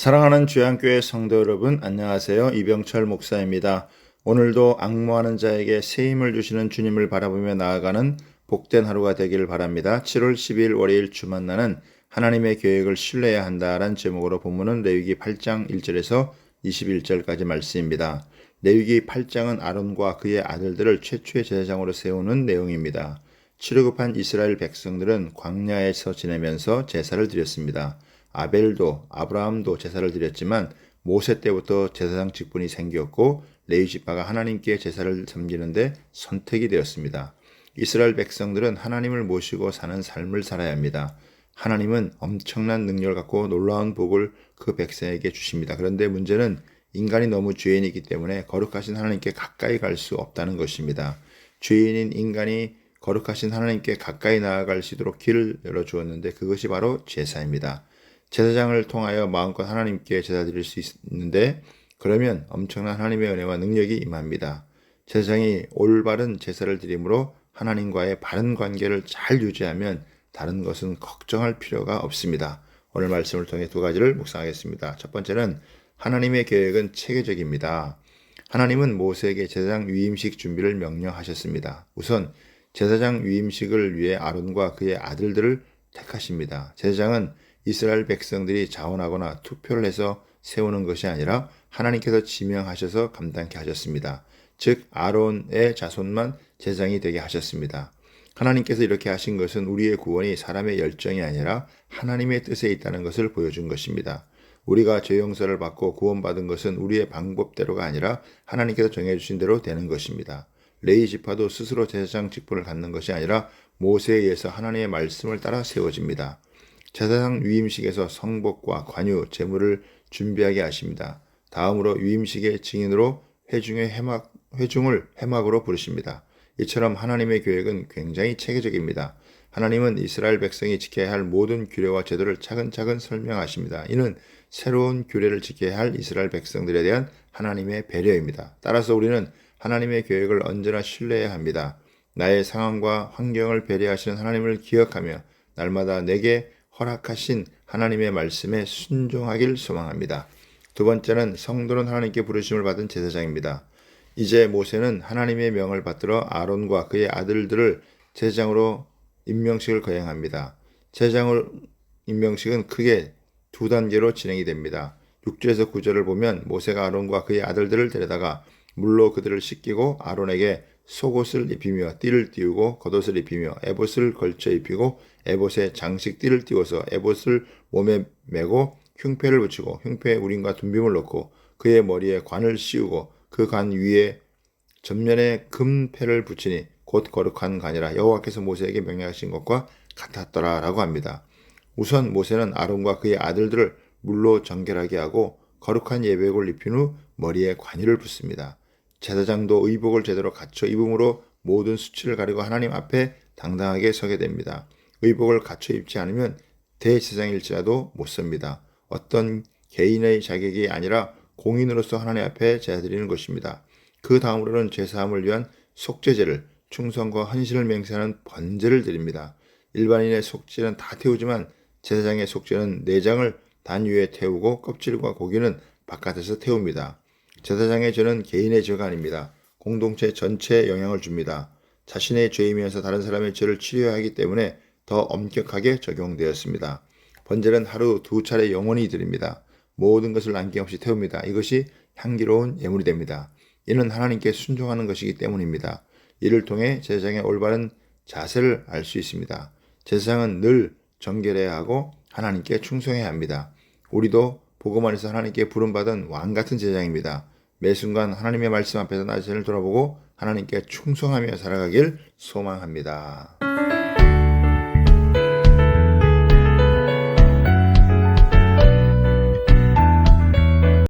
사랑하는 주양교회 성도 여러분, 안녕하세요. 이병철 목사입니다. 오늘도 앙모하는 자에게 새 힘을 주시는 주님을 바라보며 나아가는 복된 하루가 되기를 바랍니다. 7월 12일 월요일 주 만나는 하나님의 계획을 신뢰해야 한다라는 제목으로 본문은 레위기 8장 1절에서 21절까지 말씀입니다. 레위기 8장은 아론과 그의 아들들을 최초의 제사장으로 세우는 내용입니다. 출애굽한 이스라엘 백성들은 광야에서 지내면서 제사를 드렸습니다. 아벨도 아브라함도 제사를 드렸지만 모세 때부터 제사장 직분이 생겼고 레위 지파가 하나님께 제사를 섬기는데 선택이 되었습니다. 이스라엘 백성들은 하나님을 모시고 사는 삶을 살아야 합니다. 하나님은 엄청난 능력을 갖고 놀라운 복을 그 백성에게 주십니다. 그런데 문제는 인간이 너무 죄인이기 때문에 거룩하신 하나님께 가까이 갈 수 없다는 것입니다. 죄인인 인간이 거룩하신 하나님께 가까이 나아갈 수 있도록 길을 열어주었는데 그것이 바로 제사입니다. 제사장을 통하여 마음껏 하나님께 제사 드릴 수 있는데 그러면 엄청난 하나님의 은혜와 능력이 임합니다. 제사장이 올바른 제사를 드림으로 하나님과의 바른 관계를 잘 유지하면 다른 것은 걱정할 필요가 없습니다. 오늘 말씀을 통해 두 가지를 묵상하겠습니다. 첫 번째는 하나님의 계획은 체계적입니다. 하나님은 모세에게 제사장 위임식 준비를 명령하셨습니다. 우선 제사장 위임식을 위해 아론과 그의 아들들을 택하십니다. 제사장은 이스라엘 백성들이 자원하거나 투표를 해서 세우는 것이 아니라 하나님께서 지명하셔서 감당케 하셨습니다. 즉 아론의 자손만 제사장이 되게 하셨습니다. 하나님께서 이렇게 하신 것은 우리의 구원이 사람의 열정이 아니라 하나님의 뜻에 있다는 것을 보여준 것입니다. 우리가 죄 용서를 받고 구원받은 것은 우리의 방법대로가 아니라 하나님께서 정해주신 대로 되는 것입니다. 레위 지파도 스스로 제사장 직분을 갖는 것이 아니라 모세에 의해서 하나님의 말씀을 따라 세워집니다. 제사장 위임식에서 성복과 관유, 제물을 준비하게 하십니다. 다음으로 위임식의 증인으로 회중을 회막으로 부르십니다. 이처럼 하나님의 계획은 굉장히 체계적입니다. 하나님은 이스라엘 백성이 지켜야 할 모든 규례와 제도를 차근차근 설명하십니다. 이는 새로운 규례를 지켜야 할 이스라엘 백성들에 대한 하나님의 배려입니다. 따라서 우리는 하나님의 계획을 언제나 신뢰해야 합니다. 나의 상황과 환경을 배려하시는 하나님을 기억하며 날마다 내게 허락하신 하나님의 말씀에 순종하길 소망합니다. 두 번째는 성도는 하나님께 부르심을 받은 제사장입니다. 이제 모세는 하나님의 명을 받들어 아론과 그의 아들들을 제사장으로 임명식을 거행합니다. 제사장 임명식은 크게 두 단계로 진행이 됩니다. 6절에서 9절을 보면 모세가 아론과 그의 아들들을 데려다가 물로 그들을 씻기고 아론에게 속옷을 입히며 띠를 띄우고 겉옷을 입히며 에봇을 걸쳐 입히고 에봇에 장식 띠를 띄워서 에봇을 몸에 메고 흉패를 붙이고 흉패에 우림과 둔빔을 넣고 그의 머리에 관을 씌우고 그 관 위에 전면에 금패를 붙이니 곧 거룩한 관이라 여호와께서 모세에게 명령하신 것과 같았더라 라고 합니다. 우선 모세는 아론과 그의 아들들을 물로 정결하게 하고 거룩한 예배복을 입힌 후 머리에 관유를 붓습니다. 제사장도 의복을 제대로 갖춰 입음으로 모든 수치를 가리고 하나님 앞에 당당하게 서게 됩니다. 의복을 갖춰 입지 않으면 대제사장일지라도 못 섭니다. 어떤 개인의 자격이 아니라 공인으로서 하나님 앞에 제사드리는 것입니다. 그 다음으로는 죄사함을 위한 속죄제를 충성과 헌신을 맹세하는 번제를 드립니다. 일반인의 속죄는 다 태우지만 제사장의 속죄는 내장을 단 위에 태우고 껍질과 고기는 바깥에서 태웁니다. 제사장의 죄는 개인의 죄가 아닙니다. 공동체 전체에 영향을 줍니다. 자신의 죄이면서 다른 사람의 죄를 치료해야 하기 때문에 더 엄격하게 적용되었습니다. 번제는 하루 2차례 영원히 드립니다. 모든 것을 남김없이 태웁니다. 이것이 향기로운 예물이 됩니다. 이는 하나님께 순종하는 것이기 때문입니다. 이를 통해 제사장의 올바른 자세를 알 수 있습니다. 제사장은 늘 정결해야 하고 하나님께 충성해야 합니다. 우리도 복음 안에서 하나님께 부름받은 왕같은 제사장입니다. 매 순간 하나님의 말씀 앞에서 나 자신을 돌아보고 하나님께 충성하며 살아가길 소망합니다.